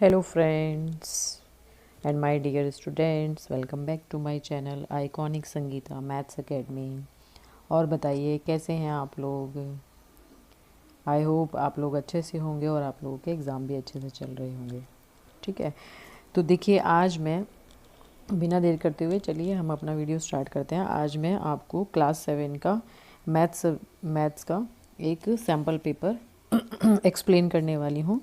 Hello friends and my dear students, welcome back to my channel iconic Sangeeta maths academy. और बताइए कैसे हैं आप लोग। आई होप आप लोग अच्छे से होंगे और आप लोगों के एग्ज़ाम भी अच्छे से चल रहे होंगे। ठीक है, तो देखिए आज मैं बिना देर करते हुए चलिए हम अपना वीडियो स्टार्ट करते हैं। आज मैं आपको क्लास 7 का मैथ्स का एक सैम्पल पेपर एक्सप्लेन करने वाली हूँ।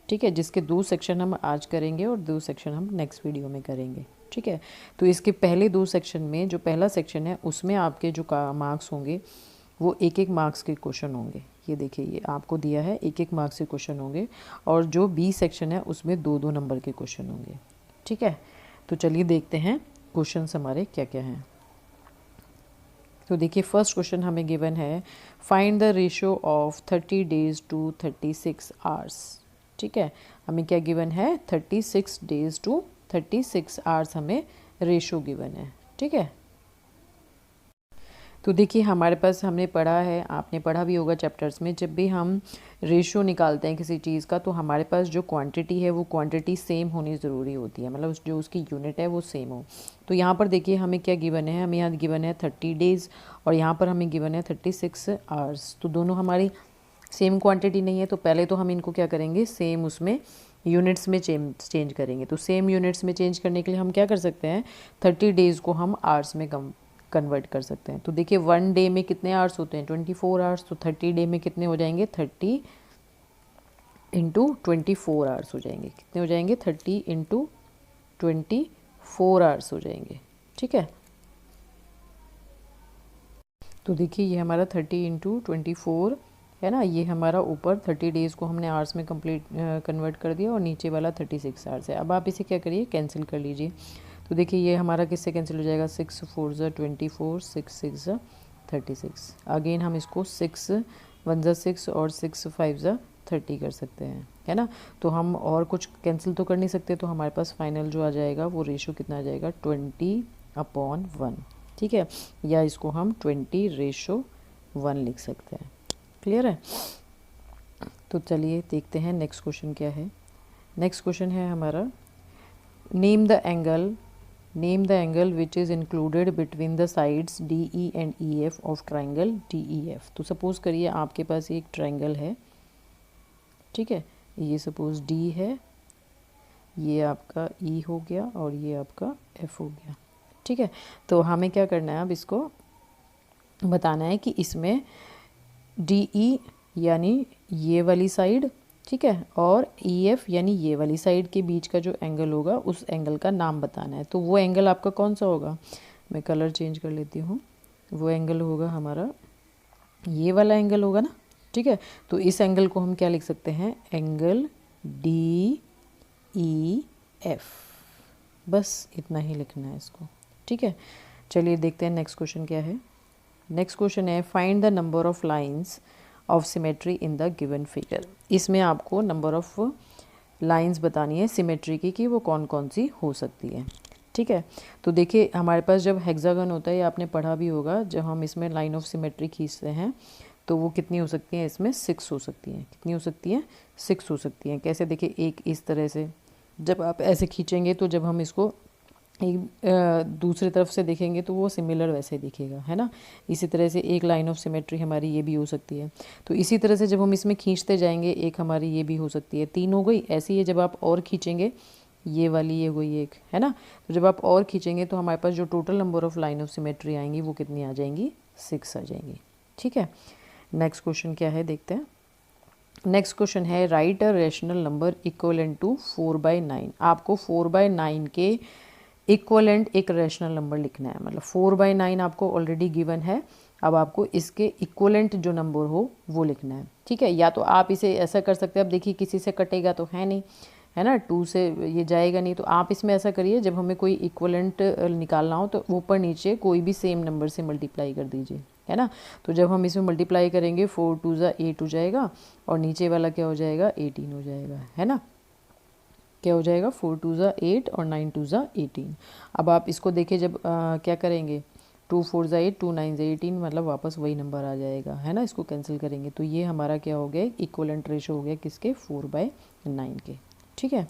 ठीक है, जिसके 2 सेक्शन हम आज करेंगे और 2 सेक्शन हम नेक्स्ट वीडियो में करेंगे। ठीक है, तो इसके पहले 2 सेक्शन में जो पहला सेक्शन है उसमें आपके जो मार्क्स होंगे वो एक मार्क्स के क्वेश्चन होंगे। ये देखिए, ये आपको दिया है एक मार्क्स के क्वेश्चन होंगे और जो बी सेक्शन है उसमें 2 नंबर के क्वेश्चन होंगे। ठीक है, तो चलिए देखते हैं क्वेश्चन हमारे क्या क्या हैं। तो देखिए फर्स्ट क्वेश्चन हमें गिवन है, find the ratio of 30 days to 36 hours. ठीक है, हमें क्या गिवन है, 36 डेज टू 36 आवर्स हमें रेशियो गिवन है। ठीक है, तो देखिए हमारे पास हमने पढ़ा है, आपने पढ़ा भी होगा चैप्टर्स में, जब भी हम रेशियो निकालते हैं किसी चीज़ का तो हमारे पास जो क्वांटिटी है वो क्वांटिटी सेम होनी ज़रूरी होती है, मतलब जो उसकी यूनिट है वो सेम हो। तो यहाँ पर देखिए हमें क्या गिवन है, हमें यहाँ गिवन है 30 डेज़ और यहाँ पर हमें गिवन है 36 आवर्स। तो दोनों हमारी सेम क्वांटिटी नहीं है, तो पहले तो हम इनको क्या करेंगे, सेम उसमें यूनिट्स में चेंज करेंगे। तो सेम यूनिट्स में चेंज करने के लिए हम क्या कर सकते हैं, 30 डेज़ को हम आवर्स में कन्वर्ट कर सकते हैं। तो देखिए 1 डे में कितने आवर्स होते हैं, 24 आवर्स। तो 30 डे में कितने हो जाएंगे, 30 इंटू 24 आवर्स हो जाएंगे। कितने हो जाएंगे, 30 इंटू 24 आवर्स हो जाएंगे। ठीक है, तो देखिए ये हमारा 30 इंटू 24 है ना, ये हमारा ऊपर 30 डेज़ को हमने आवर्स में कन्वर्ट कर दिया और नीचे वाला 36 आवर्स है। अब आप इसे क्या करिए, कैंसिल कर लीजिए। तो देखिए ये हमारा किससे कैंसिल हो जाएगा, 6 4 ज़ा 24, 6 6 ज़ा 36। अगेन हम इसको 6 1 ज़ा 6 और 6 5 ज़ा 30 कर सकते हैं, है ना। तो हम और कुछ कैंसिल तो कर नहीं सकते, तो हमारे पास फाइनल जो आ जाएगा वो रेशो कितना आ जाएगा, 20/1। ठीक है, या इसको हम 20:1 लिख सकते हैं। क्लियर है। तो चलिए देखते हैं नेक्स्ट क्वेश्चन क्या है। नेक्स्ट क्वेश्चन है हमारा, name the angle which is included between the sides DE and EF of triangle DEF। तो सपोज़ करिए आपके पास एक ट्राइंगल है। ठीक है, ये सपोज़ D है, ये आपका E हो गया और ये आपका F हो गया। ठीक है, तो हमें क्या करना है, अब इसको बताना है कि इसमें DE यानी ये वाली साइड, ठीक है, और EF यानी ये वाली साइड के बीच का जो एंगल होगा उस एंगल का नाम बताना है। तो वो एंगल आपका कौन सा होगा, मैं कलर चेंज कर लेती हूँ। वो एंगल होगा हमारा ये वाला एंगल होगा ना। ठीक है, तो इस एंगल को हम क्या लिख सकते हैं, एंगल DEF। बस इतना ही लिखना है इसको। ठीक है, चलिए देखते हैं नेक्स्ट क्वेश्चन क्या है। नेक्स्ट क्वेश्चन है, find the number of lines of symmetry in the given figure. इसमें आपको नंबर ऑफ लाइंस बतानी है सिमेट्री की कि वो कौन कौन सी हो सकती है। ठीक है, तो देखिए हमारे पास जब हेक्सागन होता है, आपने पढ़ा भी होगा, जब हम इसमें लाइन ऑफ सिमेट्री खींचते हैं तो वो कितनी हो सकती हैं, इसमें 6 हो सकती हैं। कितनी हो सकती हैं, 6 हो सकती हैं। कैसे, देखिए एक इस तरह से जब आप ऐसे खींचेंगे तो जब हम इसको एक दूसरी तरफ से देखेंगे तो वो सिमिलर वैसे दिखेगा, है ना। इसी तरह से एक लाइन ऑफ सिमेट्री हमारी ये भी हो सकती है। तो इसी तरह से जब हम इसमें खींचते जाएंगे, एक हमारी ये भी हो सकती है, 3 हो गई। ऐसी है जब आप और खींचेंगे, ये वाली ये हुई एक, है ना। तो जब आप और खींचेंगे तो हमारे पास जो total number of line of symmetry आएंगी वो कितनी आ जाएंगी, 6 आ जाएंगी। ठीक है, नेक्स्ट क्वेश्चन क्या है देखते हैं। नेक्स्ट क्वेश्चन है, write a rational number equivalent to 4/9। आपको 4/9 के इक्वलेंट एक रैशनल नंबर लिखना है, मतलब 4/9 आपको ऑलरेडी गिवन है। अब आपको इसके इक्वलेंट जो नंबर हो वो लिखना है। ठीक है, या तो आप इसे ऐसा कर सकते हैं, अब देखिए किसी से कटेगा तो है नहीं, है ना, 2 से ये जाएगा नहीं। तो आप इसमें ऐसा करिए, जब हमें कोई इक्वलेंट निकालना हो तो ऊपर नीचे कोई भी सेम नंबर से मल्टीप्लाई कर दीजिए, है ना। तो जब हम इसमें मल्टीप्लाई करेंगे 4 2 ज़ा 8 हो जाएगा और नीचे वाला क्या हो जाएगा, 18 हो जाएगा, है ना। क्या हो जाएगा, 4 2 ज़ा 8 और 9 2 ज़ा 18। अब आप इसको देखिए, जब क्या करेंगे, 2 4 ज़ा 8 2 9 ज़ा 18, मतलब वापस वही नंबर आ जाएगा, है ना। इसको कैंसिल करेंगे तो ये हमारा क्या हो गया, इक्वलेंट रेशो हो गया किसके, 4/9 के। ठीक है,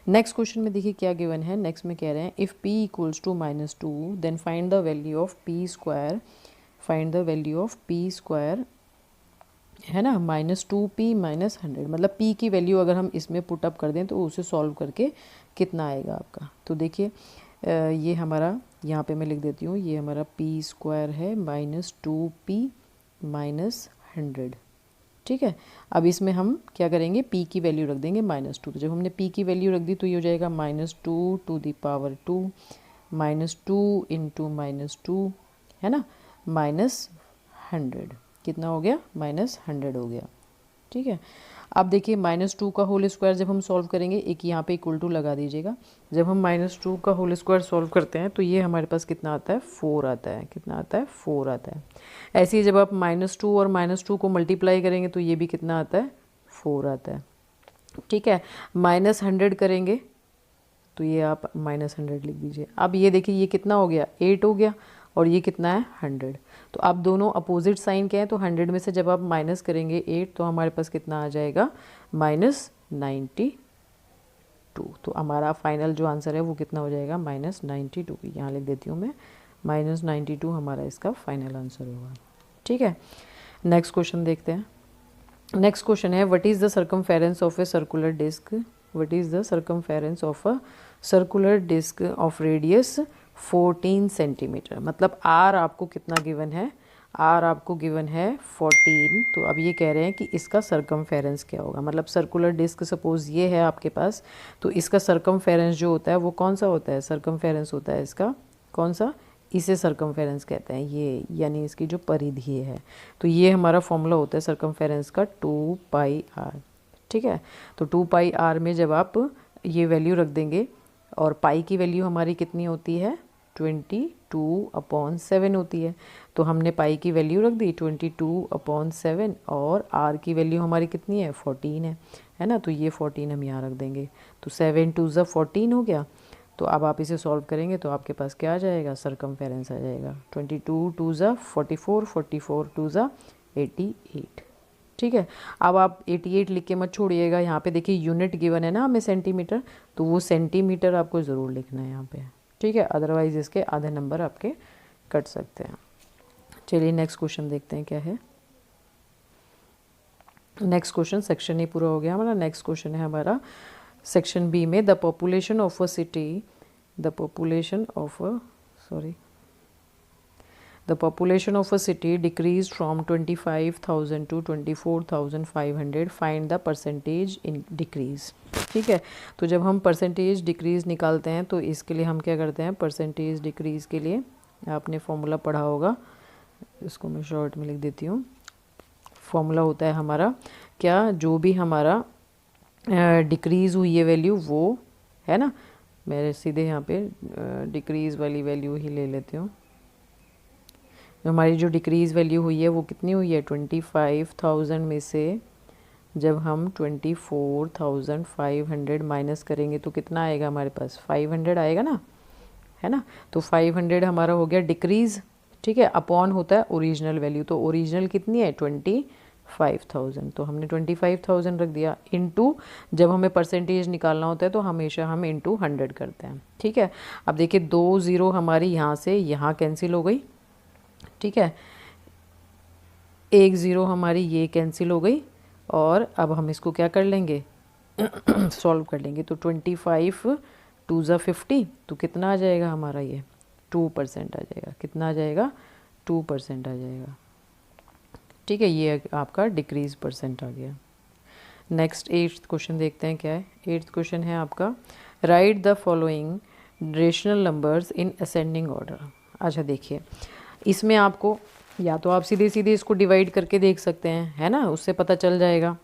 नेक्स्ट क्वेश्चन में देखिए क्या गिवन है। नेक्स्ट में कह रहे हैं if p equals to -2 then find the value of p square, find the value of p square, है ना, -2p -100, मतलब p की वैल्यू अगर हम इसमें पुट अप कर दें तो उसे सॉल्व करके कितना आएगा आपका। तो देखिए ये हमारा, यहाँ पे मैं लिख देती हूँ, ये हमारा p स्क्वायर है -2p -100, ठीक है। अब इसमें हम क्या करेंगे, p की वैल्यू रख देंगे -2। तो जब हमने p की वैल्यू रख दी तो ये हो जाएगा -2 टू द पावर 2 -2 इंटू -2, है ना, -100, कितना हो गया, -100 हो गया, ठीक है। अब देखिए -2 का होल स्क्वायर जब हम सॉल्व करेंगे, एक यहाँ पे इक्वल टू लगा दीजिएगा। जब हम -2 का होल स्क्वायर सॉल्व करते हैं तो ये हमारे पास कितना आता है, 4 आता है। कितना आता है, 4 आता है। ऐसे ही जब आप -2 और -2 को मल्टीप्लाई करेंगे तो ये भी कितना आता है, 4 आता है, ठीक है। -100 करेंगे तो ये आप -100 लिख दीजिए। अब ये देखिए ये कितना हो गया, 8 हो गया, और ये कितना है, 100। तो आप दोनों अपोजिट साइन के हैं तो 100 में से जब आप माइनस करेंगे 8 तो हमारे पास कितना आ जाएगा, -92। तो हमारा फाइनल जो आंसर है वो कितना हो जाएगा, -92। यहाँ लिख देती हूँ मैं, -92 हमारा इसका फाइनल आंसर होगा, ठीक है। नेक्स्ट क्वेश्चन देखते हैं। नेक्स्ट क्वेश्चन है what is the circumference of a circular disc, what is the circumference of a circular disc of radius 14 centimetre. मतलब आर आपको कितना गिवन है, आर आपको गिवन है 14। तो अब ये कह रहे हैं कि इसका सर्कमफेरेंस क्या होगा। मतलब सर्कुलर डिस्क सपोज ये है आपके पास, तो इसका सर्कमफेरेंस जो होता है वो कौन सा होता है, सर्कमफेरेंस होता है इसका कौन सा, इसे सर्कमफेरेंस कहते हैं, ये यानी इसकी जो परिधि है। तो ये हमारा फॉर्मूला होता है सर्कमफेरेंस का 2πr, ठीक है। तो 2πr में जब आप ये वैल्यू रख देंगे, और पाई की वैल्यू हमारी कितनी होती है, 22/7 होती है। तो हमने पाई की वैल्यू रख दी 22/7, और आर की वैल्यू हमारी कितनी है, 14 है ना। तो ये 14 हम यहाँ रख देंगे। तो 7 2 ज़ा 14 हो गया। तो अब आप इसे सॉल्व करेंगे तो आपके पास क्या आ जाएगा, सर्कमफेरेंस आ जाएगा 22 2 ज़ा 44, 44 2 ज़ा 88, ठीक है। अब आप 88 लिख के मत छोड़िएगा, यहाँ पे देखिए यूनिट गिवन है ना हमें सेंटीमीटर, तो वो सेंटीमीटर आपको ज़रूर लिखना है यहाँ पे, ठीक है। अदरवाइज इसके आधे नंबर आपके कट सकते हैं। चलिए नेक्स्ट क्वेश्चन देखते हैं क्या है। नेक्स्ट क्वेश्चन, सेक्शन ए पूरा हो गया हमारा। नेक्स्ट क्वेश्चन है हमारा सेक्शन बी में, the population of a city, the population of a The population of a city decreased from 25,000 to 24,500. Find the percentage in decrease. ठीक है। तो जब हम परसेंटेज डिक्रीज़ निकालते हैं तो इसके लिए हम क्या करते हैं, परसेंटेज डिक्रीज़ के लिए आपने फॉर्मूला पढ़ा होगा, इसको मैं शॉर्ट में लिख देती हूँ। फॉर्मूला होता है हमारा क्या, जो भी हमारा डिक्रीज़ हुई है वैल्यू वो है ना, मैं सीधे यहाँ पे डिक्रीज़ वाली वैल्यू ही ले लेती हूँ। हमारी जो डिक्रीज़ वैल्यू हुई है वो कितनी हुई है, 25,000 में से जब हम 24,500 माइनस करेंगे तो कितना आएगा हमारे पास, 500 आएगा ना, है ना। तो 500 हमारा हो गया डिक्रीज़, ठीक है। अपॉन होता है ओरिजिनल वैल्यू, तो ओरिजिनल कितनी है 25,000, तो हमने 25,000 रख दिया, इनटू जब हमें परसेंटेज निकालना होता है तो हमेशा हम इनटू 100 करते हैं, ठीक है। अब देखिए 2 ज़ीरो हमारी यहाँ से यहाँ कैंसिल हो गई, ठीक है। 1 ज़ीरो हमारी ये कैंसिल हो गई, और अब हम इसको क्या कर लेंगे सॉल्व कर लेंगे। तो 25 2 ज़ा 50, तो कितना आ जाएगा हमारा, ये 2% आ जाएगा। कितना आ जाएगा, 2% आ जाएगा, ठीक है। ये आपका डिक्रीज परसेंट आ गया। नेक्स्ट 8th क्वेश्चन देखते हैं क्या है। 8th क्वेश्चन है आपका, right the following rational numbers in ascending order. अच्छा देखिए, इसमें आपको या तो आप सीधे सीधे इसको डिवाइड करके देख सकते हैं, है ना, उससे पता चल जाएगा।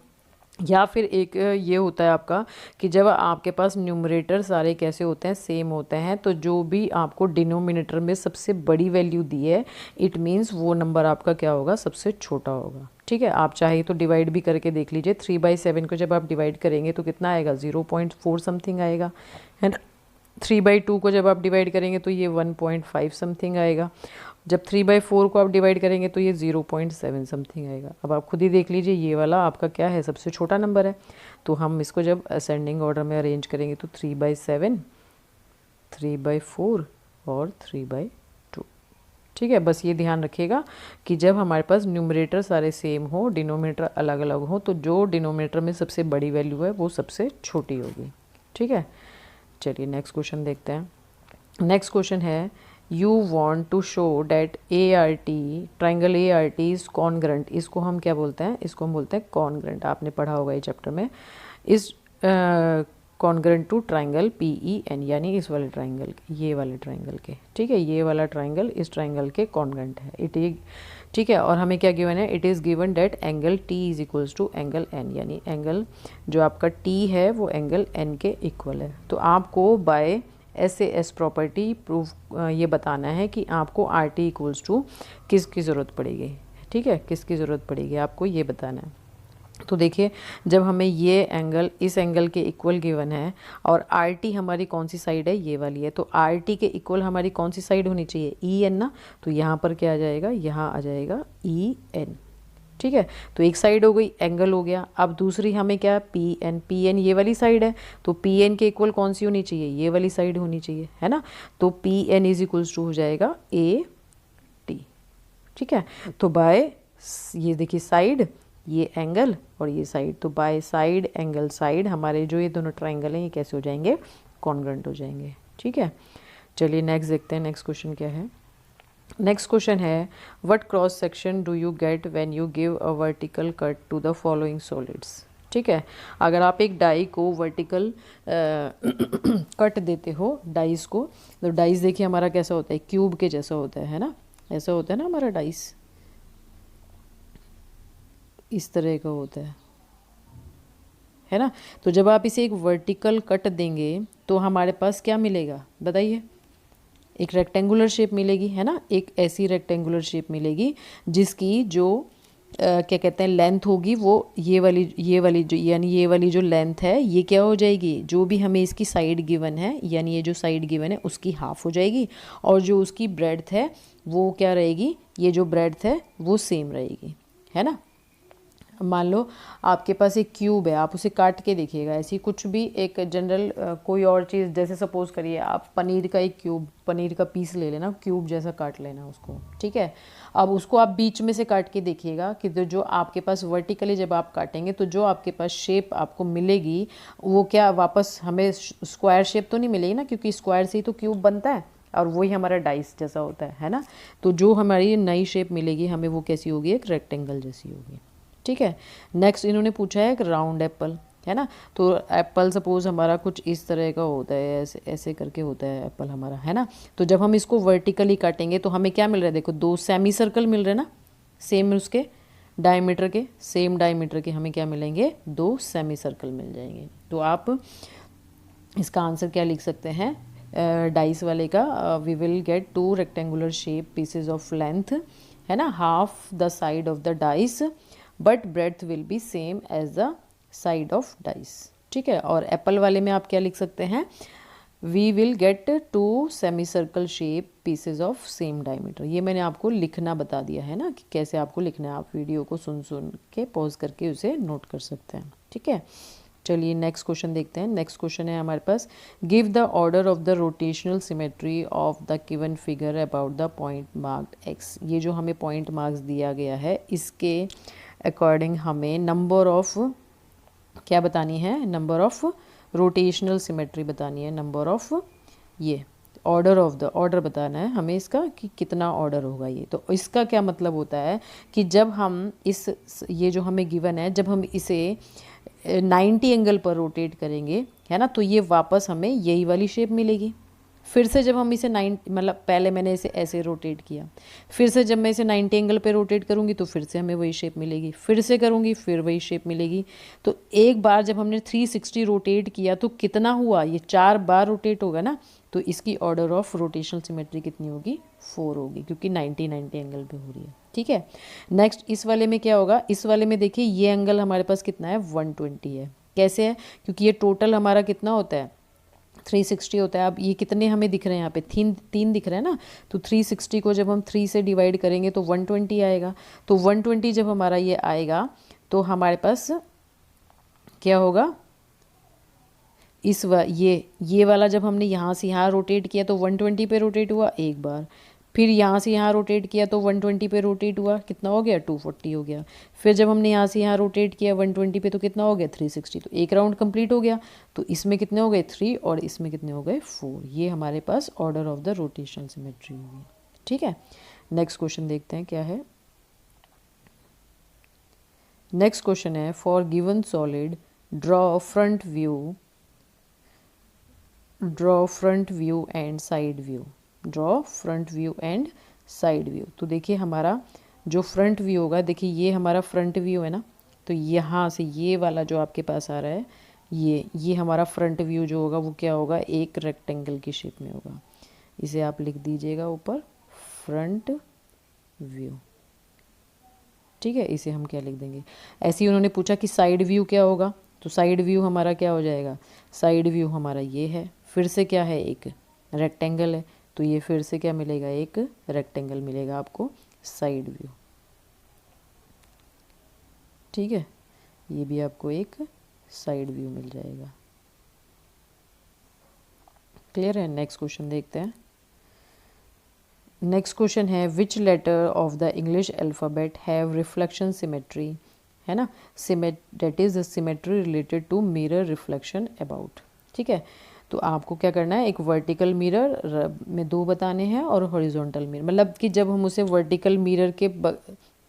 या फिर एक ये होता है आपका कि जब आपके पास न्यूमरेटर सारे कैसे होते हैं, सेम होते हैं, तो जो भी आपको डिनोमिनेटर में सबसे बड़ी वैल्यू दी है, इट मीन्स वो नंबर आपका क्या होगा, सबसे छोटा होगा, ठीक है। आप चाहे तो डिवाइड भी करके देख लीजिए। 3/7 को जब आप डिवाइड करेंगे तो कितना आएगा, 0.4 समथिंग आएगा, है ना। 3/2 को जब आप डिवाइड करेंगे तो ये 1.5 समथिंग आएगा। जब 3/4 को आप डिवाइड करेंगे तो ये 0.7 समथिंग आएगा। अब आप खुद ही देख लीजिए, ये वाला आपका क्या है, सबसे छोटा नंबर है। तो हम इसको जब असेंडिंग ऑर्डर में अरेंज करेंगे तो 3/7, 3/4 और 3/2। ठीक है, बस ये ध्यान रखिएगा कि जब हमारे पास न्यूमरेटर सारे सेम हो, डिनोमिनेटर अलग अलग हो, तो जो डिनोमिनेटर में सबसे बड़ी वैल्यू है वो सबसे छोटी होगी। ठीक है, चलिए नेक्स्ट क्वेश्चन देखते हैं। नेक्स्ट क्वेश्चन है, you want to show that ART, triangle ART is congruent. इसको हम क्या बोलते हैं, इसको हम बोलते हैं कॉन्ग्रेंट। आपने पढ़ा होगा ये चैप्टर में। इस कॉन्ग्रेंट टू ट्राइंगल PEN, यानी इस वाले ट्राइंगल के, ये वाले ट्राइंगल के। ठीक है, ये वाला ट्राइंगल इस ट्राइंगल के कॉन्ग्रेंट है। इट इज, ठीक है, और हमें क्या गिवन है, it is given that angle T is equals to angle N, यानी एंगल जो आपका T है वो एंगल N के इक्वल है। तो आपको बाय SAS प्रॉपर्टी प्रूव ये बताना है कि आपको RT इक्वल्स टू किसकी ज़रूरत पड़ेगी। ठीक है, किसकी ज़रूरत पड़ेगी आपको ये बताना है। तो देखिए, जब हमें ये एंगल इस एंगल के इक्वल गिवन है और RT हमारी कौन सी साइड है, ये वाली है, तो RT के इक्वल हमारी कौन सी साइड होनी चाहिए, EN ना। तो यहाँ पर क्या आ जाएगा, यहाँ आ जाएगा EN। ठीक है, तो एक साइड हो गई, एंगल हो गया। अब दूसरी हमें क्या, PN ये वाली साइड है, तो PN के इक्वल कौन सी होनी चाहिए, ये वाली साइड होनी चाहिए, है ना। तो PN इज इक्वल्स टू हो जाएगा AT। ठीक है, तो बाय ये देखिए साइड, ये एंगल और ये साइड, तो बाय साइड एंगल साइड हमारे जो ये दोनों ट्राइंगल हैं ये कैसे हो जाएंगे, कॉन्ग्रेंट हो जाएंगे। ठीक है, चलिए नेक्स्ट देखते हैं। नेक्स्ट क्वेश्चन क्या है। नेक्स्ट क्वेश्चन है, what cross section do you get when you give a vertical cut to the following solids. ठीक है, अगर आप एक डाई को वर्टिकल कट देते हो डाइस को, तो डाइस देखिए हमारा कैसा होता है, क्यूब के जैसा होता है ना, ऐसा होता है ना हमारा डाइस, इस तरह का होता है ना। तो जब आप इसे एक वर्टिकल कट देंगे तो हमारे पास क्या मिलेगा बताइए, एक रेक्टेंगुलर शेप मिलेगी, है ना। एक ऐसी रेक्टेंगुलर शेप मिलेगी जिसकी जो क्या कहते हैं लेंथ होगी, वो ये वाली जो, यानी ये वाली जो लेंथ है ये क्या हो जाएगी, जो भी हमें इसकी साइड गिवन है, यानी ये जो साइड गिवन है उसकी हाफ हो जाएगी, और जो उसकी ब्रेड्थ है वो क्या रहेगी, ये जो ब्रेड्थ है वो सेम रहेगी, है ना। मान लो आपके पास एक क्यूब है, आप उसे काट के देखिएगा, ऐसी कुछ भी एक जनरल कोई और चीज़, जैसे सपोज करिए आप पनीर का एक क्यूब, पनीर का पीस ले लेना, क्यूब जैसा काट लेना उसको। ठीक है, अब उसको आप बीच में से काट के देखिएगा कि जो आपके पास वर्टिकली जब आप काटेंगे तो जो आपके पास शेप आपको मिलेगी वो क्या वापस हमें स्क्वायर शेप तो नहीं मिलेगी ना, क्योंकि स्क्वायर से ही तो क्यूब बनता है और वही हमारा डाइस जैसा होता है ना। तो जो हमारी नई शेप मिलेगी हमें वो कैसी होगी, एक रेक्टेंगल जैसी होगी। ठीक है, नेक्स्ट इन्होंने पूछा है एक राउंड एप्पल, है ना। तो एप्पल सपोज हमारा कुछ इस तरह का होता है, ऐसे ऐसे करके होता है एप्पल हमारा, है ना। तो जब हम इसको वर्टिकली काटेंगे तो हमें क्या मिल रहा है, देखो दो सेमी सर्कल मिल रहे हैं ना, सेम उसके डायमीटर के, सेम डायमीटर के हमें क्या मिलेंगे, दो सेमी सर्कल मिल जाएंगे। तो आप इसका आंसर क्या लिख सकते हैं डाइस वाले का, we will get 2 rectangular shape pieces of length, है ना, half the side of the dice but breadth will be same as the side of dice. ठीक है, और एप्पल वाले में आप क्या लिख सकते हैं, we will get 2 semi circle shape pieces of same diameter. ये मैंने आपको लिखना बता दिया है ना कि कैसे आपको लिखना है, आप वीडियो को सुन के पॉज करके उसे नोट कर सकते हैं। ठीक है, चलिए नेक्स्ट क्वेश्चन देखते हैं। नेक्स्ट क्वेश्चन है हमारे पास, give the order of the rotational symmetry of the given figure about the point marked X. ये जो हमें पॉइंट मार्क्स दिया गया है इसके अकॉर्डिंग हमें नंबर ऑफ क्या बतानी है, नंबर ऑफ रोटेशनल सिमेट्री बतानी है, नंबर ऑफ ये ऑर्डर ऑफ द ऑर्डर बताना है हमें इसका कि कितना ऑर्डर होगा ये। तो इसका क्या मतलब होता है कि जब हम ये जो हमें गिवन है, जब हम इसे 90 एंगल पर रोटेट करेंगे, है ना, तो ये वापस हमें यही वाली शेप मिलेगी। फिर से जब हम इसे 90 मतलब पहले मैंने इसे ऐसे रोटेट किया, फिर से जब मैं इसे 90 एंगल पे रोटेट करूँगी तो फिर से हमें वही शेप मिलेगी, फिर से करूँगी फिर वही शेप मिलेगी। तो एक बार जब हमने 360 रोटेट किया तो कितना हुआ, ये 4 बार रोटेट होगा ना। तो इसकी ऑर्डर ऑफ रोटेशनल सिमेट्री कितनी होगी, 4 होगी, क्योंकि 90 एंगल पे हो रही है। ठीक है, नेक्स्ट इस वाले में क्या होगा, इस वाले में देखिए ये एंगल हमारे पास कितना है, 120 है। कैसे है, क्योंकि ये टोटल हमारा कितना होता है 360 होता है। अब ये कितने हमें दिख रहे हैं यहाँ पे, तीन दिख रहे हैं ना, तो 360 को जब हम 3 से डिवाइड करेंगे तो 120 आएगा। तो 120 जब हमारा ये आएगा तो हमारे पास क्या होगा, ये वाला जब हमने यहाँ से यहाँ रोटेट किया तो 120 पे रोटेट हुआ एक बार, फिर यहाँ से यहाँ रोटेट किया तो 120 पे रोटेट हुआ, कितना हो गया 240 हो गया। फिर जब हमने यहाँ से यहाँ रोटेट किया 120 पे तो कितना हो गया 360, तो एक राउंड कंप्लीट हो गया। तो इसमें कितने हो गए 3 और इसमें कितने हो गए 4। ये हमारे पास order of the rotational symmetry होगी। ठीक है, नेक्स्ट क्वेश्चन देखते हैं क्या है। नेक्स्ट क्वेश्चन है for given solid draw front view and side view. Draw front view and side view. तो देखिए हमारा जो फ्रंट व्यू होगा, देखिए ये हमारा फ्रंट व्यू है ना, तो यहाँ से ये वाला जो आपके पास आ रहा है ये हमारा फ्रंट व्यू जो होगा वो क्या होगा, एक रेक्टेंगल की शेप में होगा। इसे आप लिख दीजिएगा ऊपर फ्रंट व्यू। ठीक है, इसे हम क्या लिख देंगे। ऐसे ही उन्होंने पूछा कि साइड व्यू क्या होगा, तो साइड व्यू हमारा क्या हो जाएगा, साइड व्यू हमारा ये है, फिर से क्या है एक रेक्टेंगल है, तो ये फिर से क्या मिलेगा, एक रेक्टेंगल मिलेगा आपको साइड व्यू। ठीक है, ये भी आपको एक साइड व्यू मिल जाएगा। क्लियर है। नेक्स्ट क्वेश्चन देखते हैं। नेक्स्ट क्वेश्चन है which letter of the English alphabet have reflection symmetry, है ना, that is the symmetry related to mirror reflection about. ठीक है, तो आपको क्या करना है, एक वर्टिकल मिरर में 2 बताने हैं और हॉरिजॉन्टल मिरर, मतलब कि जब हम उसे वर्टिकल मिरर के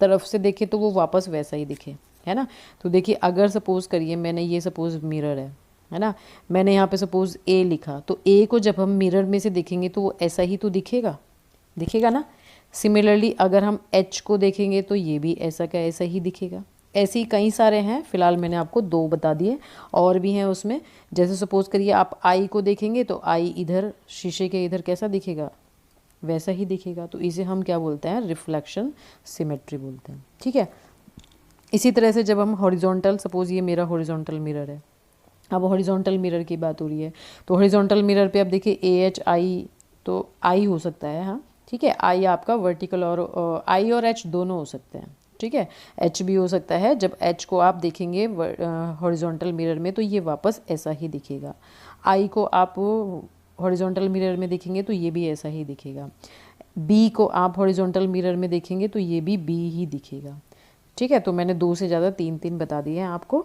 तरफ से देखें तो वो वापस वैसा ही दिखे, है ना। तो देखिए अगर सपोज़ करिए मैंने ये सपोज़ मिरर है ना, मैंने यहाँ पे सपोज़ ए लिखा, तो ए को जब हम मिरर में से देखेंगे तो वो ऐसा ही तो दिखेगा ना। सिमिलरली अगर हम एच को देखेंगे तो ये भी ऐसा का ऐसा ही दिखेगा। ऐसे ही कई सारे हैं, फिलहाल मैंने आपको 2 बता दिए, और भी हैं उसमें। जैसे सपोज़ करिए आप आई को देखेंगे तो आई इधर शीशे के इधर कैसा दिखेगा, वैसा ही दिखेगा। तो इसे हम क्या बोलते हैं, रिफ्लेक्शन सिमेट्री बोलते हैं। ठीक है, इसी तरह से जब हम हॉरिजॉन्टल, सपोज़ ये मेरा हॉरिजॉन्टल मिरर है, अब हॉरिजॉन्टल मिरर की बात हो रही है, तो हॉरिजॉन्टल मिरर पे अब देखिए ए एच आई, तो आई हो सकता है, हाँ ठीक है, आई आपका वर्टिकल और आई और एच दोनों हो सकते हैं। ठीक है, एच भी हो सकता है। जब एच को आप देखेंगे हॉरिजॉन्टल मिरर में तो ये वापस ऐसा ही दिखेगा। आई को आप हॉरिजॉन्टल मिरर में देखेंगे तो ये भी ऐसा ही दिखेगा। बी को आप हॉरिजॉन्टल मिरर में देखेंगे तो ये भी बी ही दिखेगा। ठीक है, तो मैंने 2 से ज़्यादा 3 बता दिए हैं आपको।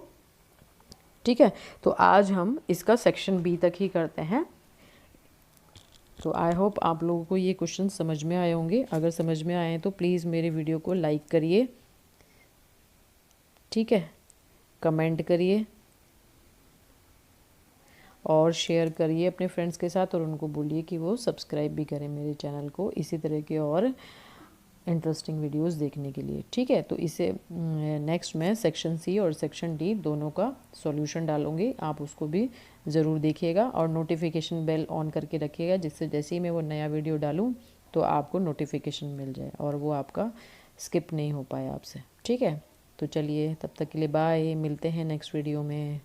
ठीक है, तो आज हम इसका सेक्शन बी तक ही करते हैं। तो आई होप आप लोगों को ये क्वेश्चन समझ में आए होंगे। अगर समझ में आए तो प्लीज़ मेरे वीडियो को लाइक करिए, ठीक है, कमेंट करिए और शेयर करिए अपने फ्रेंड्स के साथ, और उनको बोलिए कि वो सब्सक्राइब भी करें मेरे चैनल को इसी तरह के और इंटरेस्टिंग वीडियोस देखने के लिए। ठीक है, तो इसे नेक्स्ट मैं सेक्शन सी और सेक्शन डी दोनों का सॉल्यूशन डालूंगी, आप उसको भी ज़रूर देखिएगा और नोटिफिकेशन बेल ऑन करके रखिएगा, जिससे जैसे ही मैं वो नया वीडियो डालूं तो आपको नोटिफिकेशन मिल जाए और वो आपका स्किप नहीं हो पाए आपसे। ठीक है, तो चलिए तब तक के लिए बाय, मिलते हैं नेक्स्ट वीडियो में।